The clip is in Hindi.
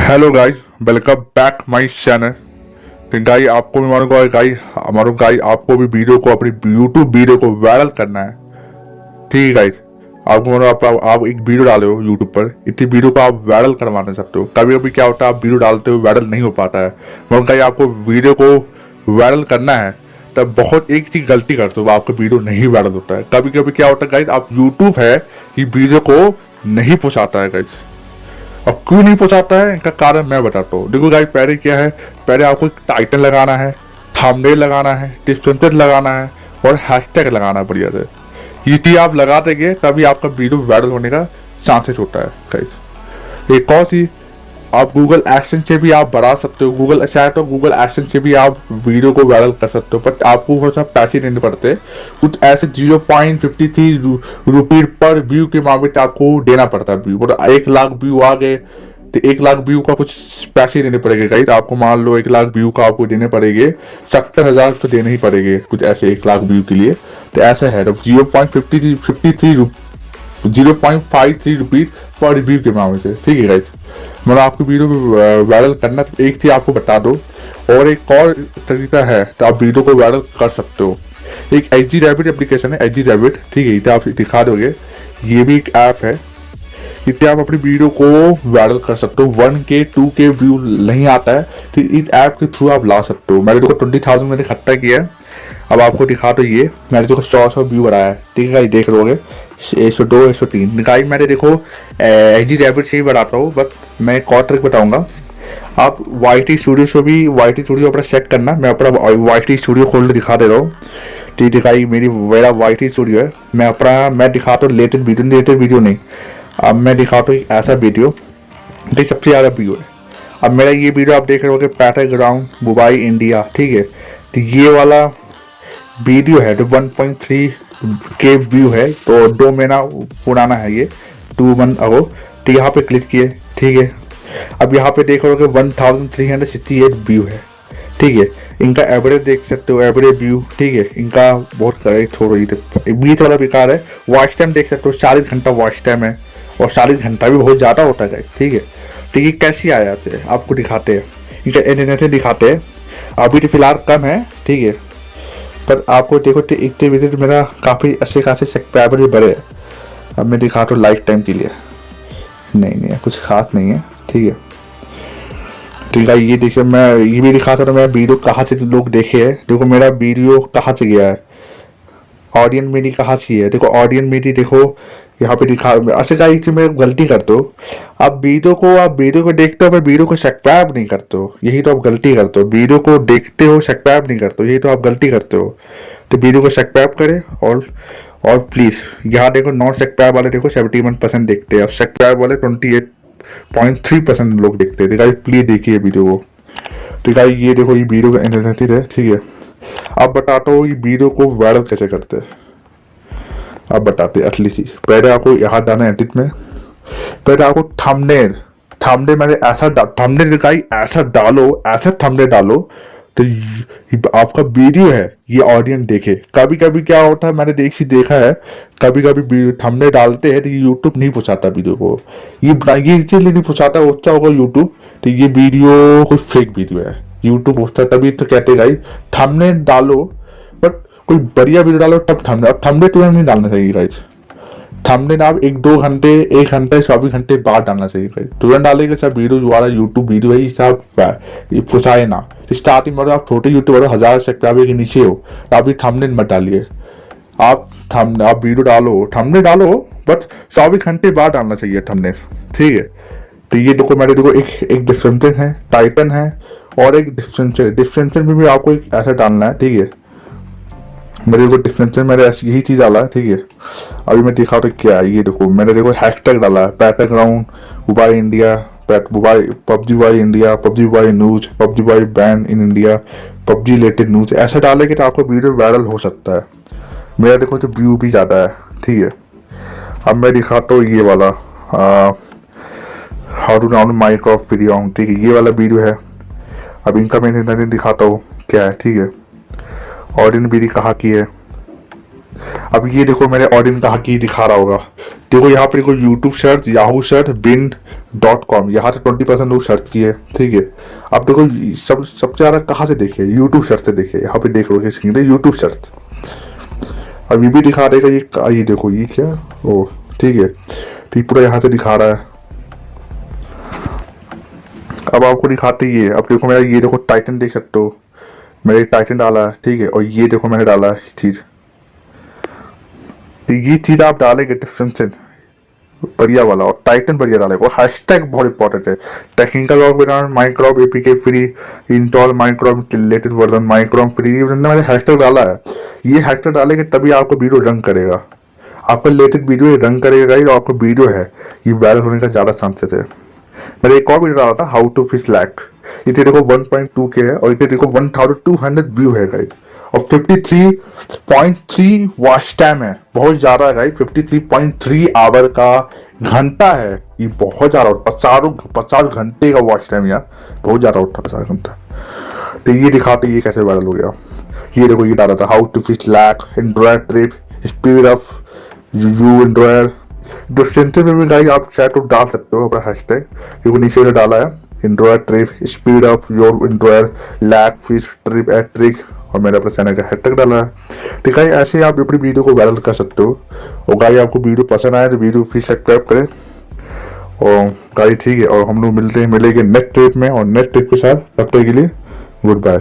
Hello guys, welcome back my channel. तो गाइस आपको भी मालूम होगा गाइस आपको भी वीडियो को अपनी यूट्यूब वीडियो को वायरल करना है। ठीक है गाइस, आपको मालूम आप एक वीडियो डाले हो यूट्यूब पर, इतनी वीडियो को आप वायरल करवाना सकते हो। कभी कभी क्या होता है, आप वीडियो डालते हो वायरल नहीं हो पाता है, मगर गाइस आपको वीडियो को वायरल करना है तब बहुत एक चीज गलती करते हो, आपका वीडियो नहीं वायरल होता है। कभी कभी क्या होता है गाइस, आप यूट्यूब है कि वीडियो को नहीं पहुंचाता है गाइस। अब क्यों नहीं पहुंचाता है, इनका कारण मैं बताता हूँ। देखो गाइस, पहले क्या है, पहले आपको टाइटल लगाना है, थंबनेल लगाना है, डिस्क्रिप्शन लगाना है और हैशटैग लगाना है बढ़िया से। ये चीज आप लगा देंगे तभी आपका वीडियो वायरल होने का चांसेस होता है गाइस। एक और चीज, आप गूगल एडसेंस से भी आप बढ़ा सकते हो। गूगल चाहे तो गूगल एडसेंस से भी आप वीडियो को वायरल कर सकते हो, बट आपको थोड़ा सा पैसे देने पड़ते। कुछ ऐसे 0.53 रुपये पर व्यू के मामले में आपको देना पड़ता है। व्यू मतलब 1 लाख व्यू आ गए तो 1 लाख व्यू का कुछ पैसे देने पड़ेंगे गाइस। आपको मान लो 1 लाख व्यू का आपको देने पड़ेंगे 70,000 तो देने ही पड़ेंगे कुछ ऐसे 1 लाख व्यू के लिए। तो ऐसा है, तो 0.53 रुपीज पर व्यू के मामले से। ठीक है गाइस, मतलब आपकी वीडियो को वायरल करना तो एक थी आपको बता दो, और एक और तरीका है तो आप वीडियो को वायरल कर सकते हो। एक एच रैबिट एप्लीकेशन है, एच रैबिट। ठीक है, इसे आप दिखा दोगे, ये भी एक ऐप है, इतने आप अपनी वीडियो को वायरल कर सकते हो। 1K 2K व्यू नहीं आता है तो इस ऐप के थ्रू आप ला सकते हो। मैंने देखो 20,000 मैंने इकट्ठा किया है। अब आपको दिखा तो ये मैंने देखो 100 व्यू बढ़ाया है। ठीक है, देख लोगे 102 103 गाइस। मैंने देखो एच रैबिट से ही बढ़ाता हूँ, बट मैं एक और ट्रिक बताऊंगा। आप YT स्टूडियो से भी YT स्टूडियो अपना सेट करना। मैं अपना YT स्टूडियो खोल के दिखा दे रहा हूँ। ठीक दिखाई मेरा YT स्टूडियो है। मैं दिखाता हूँ लेटेस्ट वीडियो नहीं। अब मैं दिखाता हूँ ऐसा वीडियो जो सबसे ज़्यादा व्यू है। अब मेरा ये वीडियो आप देख रहे हो पैराग्राउंड मुंबई इंडिया। ठीक है, तो ये वाला वीडियो है तो 1.3K व्यू है, तो 2 महीना पुराना है ये, 2 मंथ अगो। तो यहाँ पे क्लिक किए। ठीक है, अब यहाँ पे देख रहे हो 1368 व्यू है। ठीक है, इनका एवरेज देख सकते हो, एवरेज व्यू। ठीक है, इनका बहुत छोड़ो, ये बीच वाला बेकार है। वॉच टाइम देख सकते हो, 40 घंटा वॉच टाइम है, और 40 घंटा भी बहुत ज़्यादा होता है। ठीक है, तो ये कैसे आ जाते हैं आपको दिखाते हैं, इनका इंटरनेट दिखाते हैं। अभी तो फिलहाल कम है। ठीक है, पर आपको देखो इतने विजिट मेरा काफ़ी अच्छे खासे सब्सक्राइबर भी बढ़े। अब मैं दिखाता हूँ लाइफ टाइम के लिए। नहीं कुछ खास नहीं है। ठीक है, ठीक है, ये देखिए मैं ये भी दिखाता हूँ, मेरा वीडियो कहाँ से लोग देखे है। देखो मेरा वीडियो कहाँ से गया है, ऑडियंस मेरी कहाँ से है। देखो ऑडियंस मेरी देखो यहाँ पे दिखा। अच्छा गाइस, मैं गलती करते हो, आप वीडियो को देखते हो पर वीडियो को सब्सक्राइब नहीं करते हो। यही तो आप गलती करते हो, वीडियो को देखते हो सब्सक्राइब नहीं करते हो, यही तो आप गलती करते हो। तो वीडियो को सब्सक्राइब करें, और प्लीज़ यहाँ देखो नॉन सब्सक्राइब वाले देखो 71% देखते हैं, और सब्सक्राइब वाले 28.3% लोग देखते हैं। गाइस प्लीज़ देखिए वीडियो को। तो गाइस ये देखो, ये वीडियो का इंटरनेट है। ठीक है, अब बताता हूँ ये वीडियो को वायरल कैसे करते हैं। अब बताते हैं असली चीज। पहले आपको यहाँ डालना है एडिट में, पहले आपको थंबनेल मैंने ऐसा थंबनेल गाइस ऐसा थंबनेल डालो तो आपका वीडियो है ये ऑडियंस देखे। कभी कभी क्या होता है, मैंने देखा है, कभी कभी थंबनेल डालते हैं तो ये यूट्यूब नहीं पहुंचाता वीडियो को। ये इसलिए नहीं पहुंचाता, होता होगा यूट्यूब तो ये वीडियो कोई फेक वीडियो है, यूट्यूब पूछता है। तभी तो कहते गाइस थंबनेल डालो, बट कोई बढ़िया वीडियो डालो तब थंबनेल। अब थंबनेल तुरंत नहीं डालना चाहिए गाइस। थंबनेल आप 1-2 घंटे 1 घंटे 24 घंटे बाद डालना चाहिए गाइस। तुरंत डालेंगे सब वीडियो दोबारा यूट्यूब वीडियो है सब पहुंचाए ना। स्टार्टिंग में आप छोटे यूट्यूबर 1000 सब्सक्राइबर के नीचे हो तो आप थंबनेल मत डालिए। आप वीडियो डालो, थंबनेल डालो, बट 24 घंटे बाद डालना चाहिए थंबनेल। ठीक है, तो ये देखो मैंने देखो एक डिस्क्रिप्शन है, टाइटल है, और एक डिस्क्रिप्शन में भी आपको एक ऐसा डालना है। ठीक है, मेरे को डिस्क्रिप्शन मेरे यही चीज़ डाला है। ठीक है, अभी मैं दिखा तो क्या है, ये देखो मैंने देखो हैशटैग डाला है, Battleground mobile India, PUBG mobile India, PUBG mobile news, PUBG mobile ban in India, PUBG related news. ऐसा डालेंगे तो आपको वीडियो वायरल हो सकता है। मेरा देखो तो व्यू भी ज़्यादा है। ठीक है, अब मैं दिखाता हूँ ये वाला how to download Minecraft video. ठीक है, ये वाला वीडियो है। अब इनका मैं दिखाता हूँ क्या है। ठीक है, ऑडियंस मेरी कहाँ की है। अब ये देखो मेरे ऑडियंस कहाँ की दिखा रहा होगा, देखो यहाँ पे देखो YouTube search, Yahoo search, bin.com, यहाँ से 20% लोग सर्च किए, ठीक है। अब देखो सबसे ज्यादा कहाँ से देखे, यूट्यूब सर्च से देखे, यहाँ पे देख लो स्क्रीन पे यूट्यूब सर्च। अब ये भी दिखा देगा, ये देखो ये क्या, ओ ठीक है, तो ये पूरा यहाँ से दिखा रहा है। अब आपको दिखाते ही है, अब देखो मेरा ये देखो टाइटन देख सकते हो, मैंने टाइटन डाला है, ठीक है, और ये देखो मैंने डाला है चीज, तो ये चीज आप डालेंगे डिफरेंस बढ़िया वाला, और टाइटन बढ़िया डालेगा, और हैशटैग बहुत इंपॉर्टेंट है। Technical work with microbe APK free, install microbe latest version microbe free, मैंने हैशटैग डाला है। ये हैशटैग डालेंगे तभी आपको वीडियो रन करेगा, आपका लेटेस्ट वीडियो रन करेगा, और आपका वीडियो है ये वायरल होने का ज्यादा चांसेस है। मैंने एक और वीडियो डाला था हाउ टू फिश लैक, इसे देखो 1.2 के है, और इसे देखो 1200 व्यू है गाइस, और 53.3 वॉच टाइम है, बहुत ज्यादा है गाइस, 53.3 आवर का घंटा है, ये बहुत ज्यादा, 50 घंटे का वॉच टाइम यार, बहुत ज्यादा उठा 50 घंटा। तो ये दिखाते ये कैसे वायरल हो गया, ये देखो ये डाला था how to fix lag Android trick speed of you Android, distance में भी गाइस आप चाहे तो डाल सकते हो अपना हैशटैग, क्योंकि नीचे डाला है Android trick speed of your Android lag fix trick at trick, और मैंने अपने चैनल का हैशटैग डाला है। तो गाइस ऐसे आप अपनी वीडियो को वायरल कर सकते हो। और गाइस आपको वीडियो पसंद आए तो वीडियो प्लीज सब्सक्राइब करें, और गाइस ठीक है, और हम लोग मिलेंगे नेक्स्ट ट्रिप में और नेक्स्ट ट्रिप के साथ, तब तक के लिए गुड बाय।